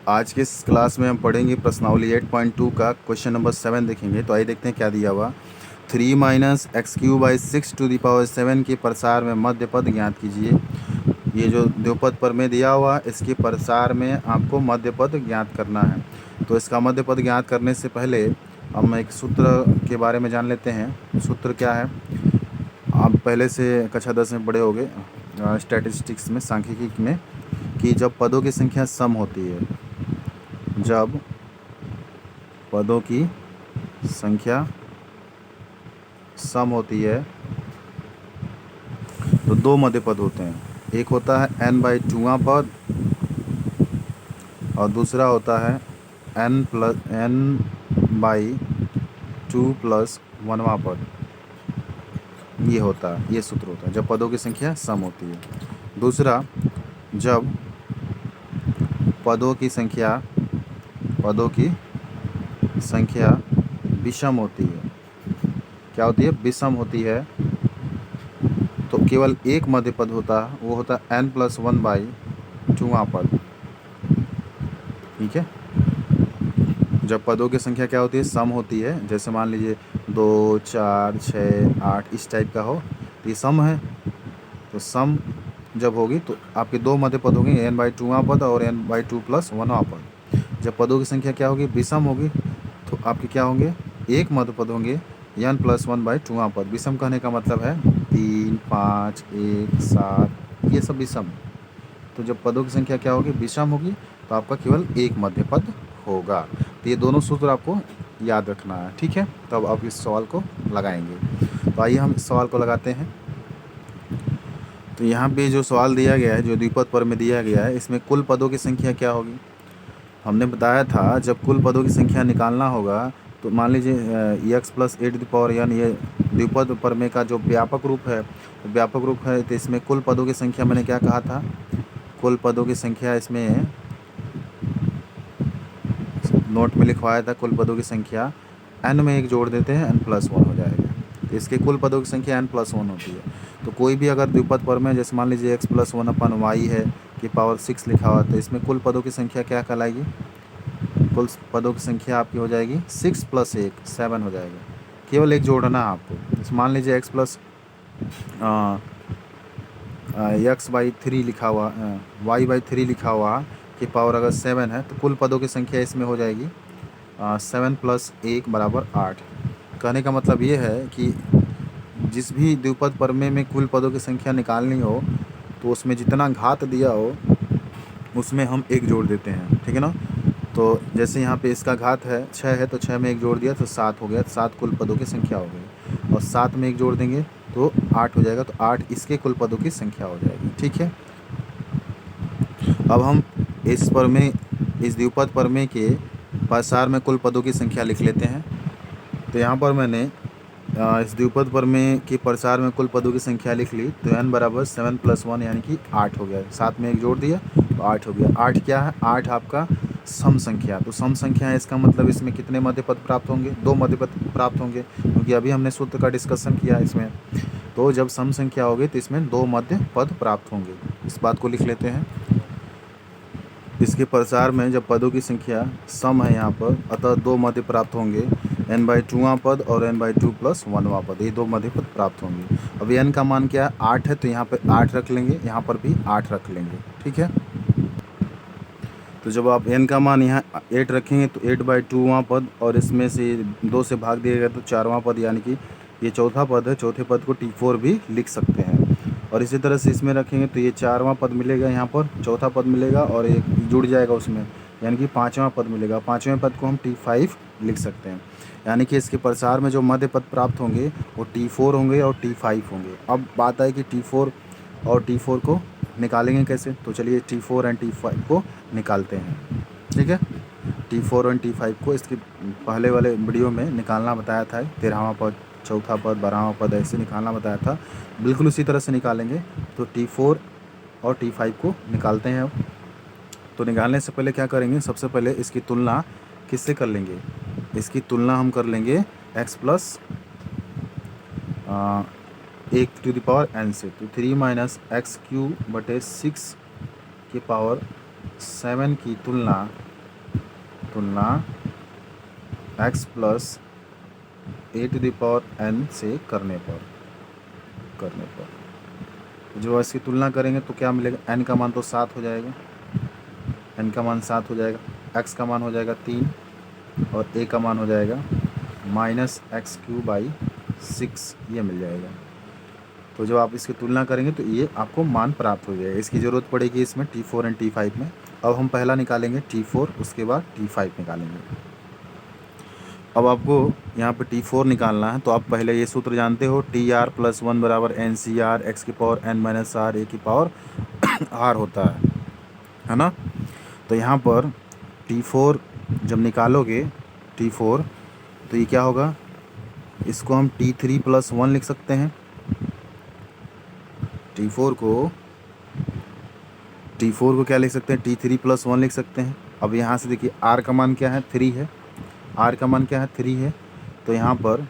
आज के इस क्लास में हम पढ़ेंगे प्रश्नावली 8.2 का क्वेश्चन नंबर 7 देखेंगे। तो आइए देखते हैं क्या दिया हुआ। 3 माइनस एक्स क्यू बाई 6⁻7 के प्रसार में मध्य पद ज्ञात कीजिए। ये जो द्विपद प्रमेय दिया हुआ इसके प्रसार में आपको मध्य पद ज्ञात करना है। तो इसका मध्य पद ज्ञात करने से पहले हम एक सूत्र के बारे में जान लेते हैं। सूत्र क्या है, आप पहले से कक्षा 10 में पढ़े होंगे स्टैटिस्टिक्स में, सांख्यिकी में, कि जब पदों की संख्या सम होती है, जब पदों की संख्या सम होती है तो दो मध्य पद होते हैं। एक होता है n/2वां पद और दूसरा होता है n/2 प्लस 1वां पद। ये होता है, ये सूत्र होता है जब पदों की संख्या सम होती है। दूसरा, जब पदों की संख्या विषम होती है। क्या होती है? विषम होती है। तो केवल एक मध्य पद होता है, वो होता है n+1/2वां पद। ठीक है, जब पदों की संख्या क्या होती है? सम होती है। जैसे मान लीजिए 2, 4, 6, 8 इस टाइप का हो, तो ये सम है। तो सम जब होगी तो आपके दो मध्य पद होंगे, n/2वां पद और n/2 प्लस 1वां पद। जब पदों की संख्या क्या होगी? विषम होगी, तो आपके क्या होंगे? एक मध्य पद होंगे n+1/2वां पद। विषम कहने का मतलब है 3, 5, 1, 7, ये सब विषम। तो जब पदों की संख्या क्या होगी? विषम होगी, तो आपका केवल एक मध्य पद होगा। तो ये दोनों सूत्र आपको याद रखना है। ठीक है, तो अब आप इस सवाल को लगाएंगे। तो आइए हम इस सवाल को लगाते हैं। तो यहाँ पे जो सवाल दिया गया है, जो द्विपद पर में दिया गया है, इसमें कुल पदों की संख्या क्या होगी? हमने बताया था जब कुल पदों की संख्या निकालना होगा तो मान लीजिए x+8n, ये द्विपद प्रमेय का जो व्यापक रूप है, तो इसमें कुल पदों की संख्या मैंने क्या कहा था? कुल पदों की संख्या इसमें नोट में लिखवाया था। कुल पदों की संख्या n में एक जोड़ देते हैं, n+1 हो जाएगा। तो इसके कुल पदों की संख्या n+1 होती है। तो कोई भी अगर द्विपद प्रमेय, जैसे मान लीजिए x+1/y है कि पावर 6 लिखा हुआ, तो इसमें कुल पदों की संख्या क्या कहलाएगी? कुल पदों की संख्या आपकी हो जाएगी 6 + 1 7 हो जाएगा। केवल एक जोड़ना है आपको। जैसे मान लीजिए x/3 लिखा हुआ, y/3 लिखा हुआ कि पावर अगर 7 है, तो कुल पदों की संख्या इसमें हो जाएगी 7 + 1 = 8। कहने का मतलब ये है कि जिस भी द्विपद प्रमेय में कुल पदों की संख्या निकालनी हो, तो उसमें जितना घात दिया हो उसमें हम एक जोड़ देते हैं। ठीक है ना? तो जैसे यहाँ पे इसका घात है 6 है, तो 6 में एक जोड़ दिया तो 7 हो गया। 7 कुल पदों की संख्या हो गई, और 7 में एक जोड़ देंगे तो 8 हो जाएगा। तो 8 इसके कुल पदों की संख्या हो जाएगी। ठीक है, अब हम इस द्विपद प्रमेय के प्रसार में कुल पदों की संख्या लिख लेते हैं। तो यहाँ पर मैंने इस द्विपद प्रमेय के प्रसार में कुल पदों की संख्या लिख ली। तो n = 7 + 1 यानी कि 8 हो गया। 7 में एक जोड़ दिया तो 8 हो गया। 8 क्या है? 8 आपका सम संख्या। तो सम संख्या है, इसका मतलब इसमें कितने मध्य पद प्राप्त होंगे? दो मध्य पद प्राप्त होंगे, क्योंकि अभी हमने सूत्र का डिस्कशन किया इसमें। तो जब सम संख्या होगी तो इसमें दो मध्य पद प्राप्त होंगे। इस बात को लिख लेते हैं। इसके प्रसार में जब पदों की संख्या सम है यहाँ पर, अतः दो मध्य प्राप्त होंगे, n/2वां पद और n/2 + 1वां पद। ये दो मध्य पद प्राप्त होंगे। अब n का मान क्या है? 8 है, तो यहाँ पर 8 रख लेंगे, यहाँ पर भी 8 रख लेंगे। ठीक है, तो जब आप n का मान यहाँ 8 रखेंगे तो 8/2वां पद, और इसमें से 2 से भाग दिया गया तो 4वां पद, यानी कि ये चौथा पद है। चौथे पद को T4 भी लिख सकते हैं। और इसी तरह से इसमें रखेंगे तो ये 4वां पद मिलेगा, यहाँ पर चौथा पद मिलेगा और एक जुड़ जाएगा उसमें, यानी कि 5वां पद मिलेगा। 5वें पद को हम T5 लिख सकते हैं। यानी कि इसके प्रसार में जो मध्य पद प्राप्त होंगे वो T4 होंगे और T5 होंगे। अब बात है कि T4 और T4 को निकालेंगे कैसे? तो चलिए T4 और T5 को निकालते हैं। ठीक है, T4 और T5 को इसके पहले वाले वीडियो में निकालना बताया था। 13वां पद, चौथा पद, 12वां पद ऐसे निकालना बताया था। बिल्कुल उसी तरह से निकालेंगे। तो T4 और T5 को निकालते हैं अब। तो निकालने से पहले क्या करेंगे? सबसे पहले इसकी तुलना किससे कर लेंगे? इसकी तुलना हम कर लेंगे x + 1n से। तो 3 - x³/6 की पावर 7 की तुलना तुलना x plus a to the power n से करने पर जो इसकी तुलना करेंगे तो क्या मिलेगा, n का मान तो 7 हो जाएगा, n का मान 7 हो जाएगा, x का मान हो जाएगा 3 और a का मान हो जाएगा -x³/6, ये मिल जाएगा। तो जब आप इसकी तुलना करेंगे तो ये आपको मान प्राप्त हो जाएगा। इसकी ज़रूरत पड़ेगी इसमें T4 एंड T5 में। अब हम पहला निकालेंगे T4, उसके बाद T5 निकालेंगे। अब आपको यहाँ पे T4 निकालना है तो आप पहले ये सूत्र जानते हो, TR + 1 = NCR x⁻n - r a⁻r होता है ना। तो यहाँ पर T4 जब निकालोगे T4 तो ये क्या होगा, इसको हम T3 + 1 लिख सकते हैं। T4 को क्या लिख सकते हैं, T3 + 1 लिख सकते हैं। अब यहाँ से देखिए R का मान क्या है, 3 है, R का मान क्या है, 3 है। तो यहाँ पर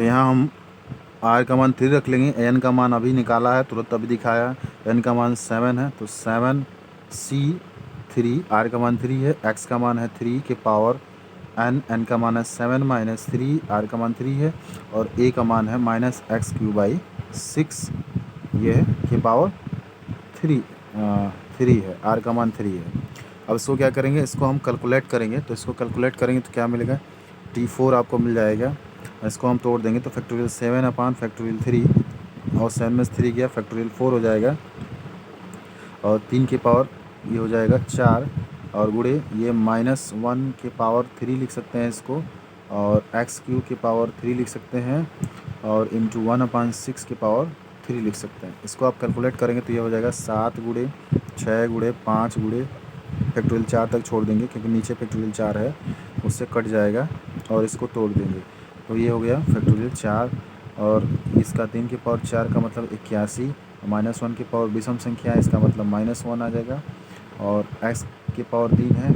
हम R का मान 3 रख लेंगे। n का मान अभी निकाला है, तुरंत अभी दिखाया, n का मान 7 है, तो 7c3, R का मान 3 है, x का मान है 3 के पावर n, n का मान है 7 - 3, R का मान 3 है, और a का मान है -x³/6, ये के पावर 3 है, R का मान 3 है। अब इसको क्या करेंगे, इसको हम कैलकुलेट करेंगे। तो इसको कैलकुलेट करेंगे तो क्या मिलेगा, T4 आपको मिल जाएगा, इसको हम तोड़ देंगे तो फैक्टोरियल 7/3, और 7 में से 3 गया, फैक्टोरियल 4 हो जाएगा, और 3 के पावर ये हो जाएगा 4, और गुणे ये -1 के पावर 3 लिख सकते हैं इसको, और x³ के पावर 3 लिख सकते हैं, और इंटू 1/6 के पावर 3 लिख सकते हैं। इसको आप कैलकुलेट करेंगे तो ये हो जाएगा 7 × 6 × 5 × फैक्टोरियल 4 तक छोड़ देंगे, क्योंकि नीचे फैक्टोरियल 4 है, उससे कट जाएगा, और इसको तोड़ देंगे तो ये हो गया फैक्टोरियल 4, और इसका 3 के पावर 4 का मतलब 81, -1 के पावर विषम संख्या है, इसका मतलब -1 आ जाएगा, और x के पावर 3 है,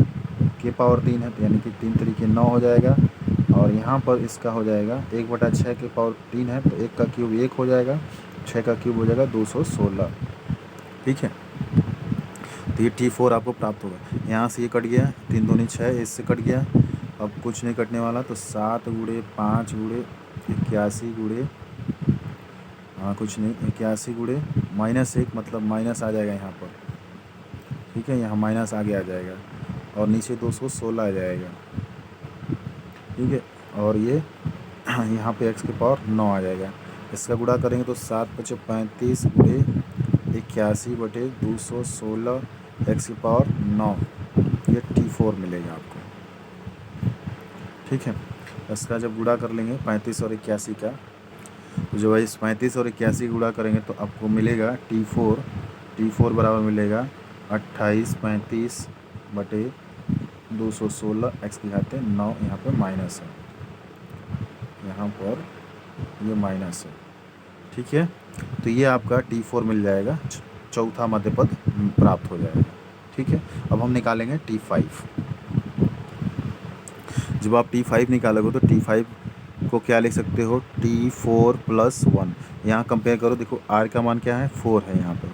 तो यानी कि 3 3 के 9 हो जाएगा, और यहाँ पर इसका हो जाएगा 1/6 के पावर 3 है, तो 1 का क्यूब 1 हो जाएगा, 6 का क्यूब हो जाएगा 216। ठीक है, तो ये T4 आपको प्राप्त होगा। यहाँ से ये कट गया, 3 दूनी 6, इससे कट गया, अब कुछ नहीं कटने वाला, तो 7 × 5 × 81 × कुछ नहीं, 81 × -1, मतलब माइनस आ जाएगा यहाँ पर। ठीक है, यहाँ माइनस आगे आ जाएगा, और नीचे 216 आ जाएगा। ठीक है, और ये यहाँ पे x के पावर 9 आ जाएगा। इसका गुणा करेंगे तो 7 × 5 = 35 × 81/216 x की पावर 9, ये T4 मिलेगा आपको। ठीक है, इसका जब गुणा कर लेंगे 35 और 81 का, तो जो है इस 35 और 81 गुणा करेंगे तो आपको मिलेगा T4 बराबर मिलेगा 28 35/216 x की घात 9, यहाँ पर माइनस है, यहाँ पर ये माइनस है। ठीक है, तो ये आपका T4 मिल जाएगा, चौथा मध्य पद प्राप्त हो जाएगा। ठीक है, अब हम निकालेंगे T5। जब आप T5 निकालोगे तो T5 को क्या लिख सकते हो, T4 + 1। यहाँ कंपेयर करो, देखो R का मान क्या है, 4 है यहाँ पे,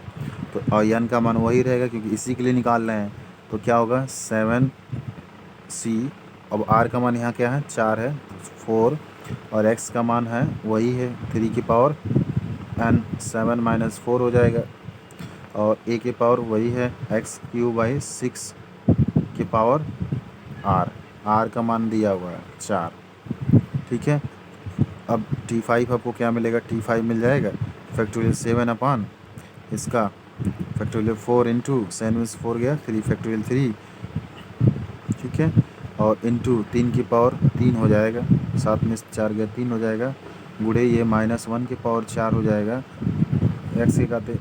तो और n का मान वही रहेगा, क्योंकि इसी के लिए निकाल रहे हैं, तो क्या होगा 7c। अब R का मान यहाँ क्या है, 4 है, 4, और x का मान है वही है 3 की पावर n, 7 - 4 हो जाएगा, और a के पावर वही है x³/6 के पावर r का मान दिया हुआ है 4। ठीक है, अब T5 आपको क्या मिलेगा, T5 मिल जाएगा फैक्टोरियल 7 इसका फैक्टोरियल 4 × 7 में से 4 गया, 3 फैक्टोरियल 3। ठीक है, और इंटू 3 की पावर 3 हो जाएगा, 7 में से 4 गया, 3 हो जाएगा, गुणे ये -1 के पावर 4 हो जाएगा, x के खाते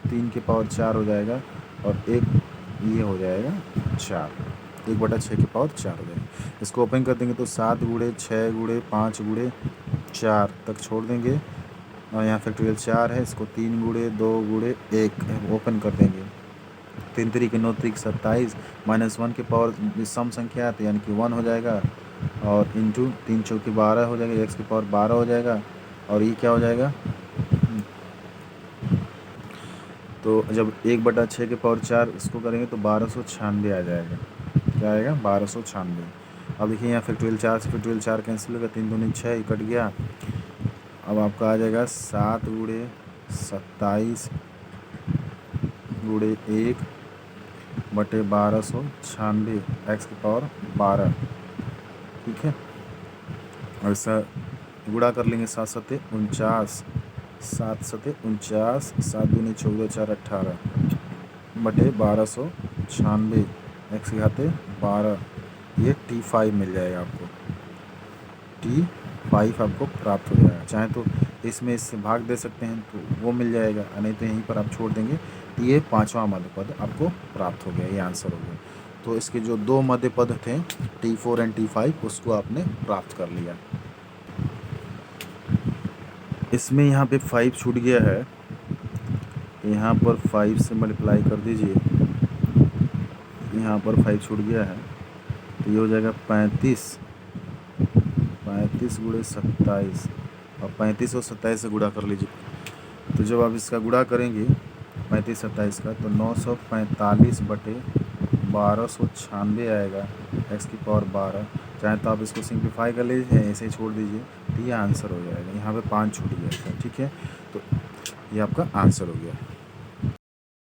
3 के पावर 4 हो जाएगा, और एक ये हो जाएगा 4, 1/6 के पावर 4 हो जाएगा। इसको ओपन कर देंगे तो 7 × 6 × 5 × 4 तक छोड़ देंगे, और यहाँ फैक्टोरियल 4 है, इसको 3 × 2 × 1 ओपन कर देंगे, 3 3 के 9 3 27, -1 के पावर सम संख्या तो यानी कि 1 हो जाएगा, और इंटू 3 चौके 12 हो जाएगा, x की पावर 12 हो जाएगा, और ये क्या हो जाएगा, तो जब 1/6 के पावर 4 इसको करेंगे तो 1296 आ जाएगा। क्या आएगा? 1296। अब देखिए यहाँ फैक्टोरियल 4 से फैक्टोरियल 4 कैंसिल होगा, 3 दूनी 6, ये कट गया। अब आपका आ जाएगा 7 गुणे 27 गुणे 1 बटे 1296 एक्स की पावर 12। ठीक है, और इसका गुणा कर लेंगे 7 सते 49, 7 सते 49, 7 दूनी 14, 4 18 बटे 1296 एक्स के घाते 12। ये T5 मिल जाएगा आपको, T5 आपको प्राप्त हो जाएगा। चाहे तो इसमें इससे भाग दे सकते हैं तो वो मिल जाएगा, नहीं तो यहीं पर आप छोड़ देंगे। तो ये 5वां मध्य पद आपको प्राप्त हो गया, ये आंसर हो गया। तो इसके जो 2 मध्य पद थे T4 एंड T5 उसको आपने प्राप्त कर लिया। इसमें यहाँ पे 5 छूट गया है, यहाँ पर 5 से मल्टीप्लाई कर दीजिए। यहाँ पर 5 छूट गया है तो ये हो जाएगा 35 गुणे 27, और 35 और 27 से गुणा कर लीजिए। तो जब आप इसका गुणा करेंगे 35 27 का तो 945 बटे 1296 आएगा एक्स की पावर 12। चाहे तो आप इसको सिंप्लीफाई कर लीजिए, ऐसे ही छोड़ दीजिए, तो ये आंसर हो जाएगा। यहाँ पे 5 छूट गया था। ठीक है, तो ये आपका आंसर हो गया।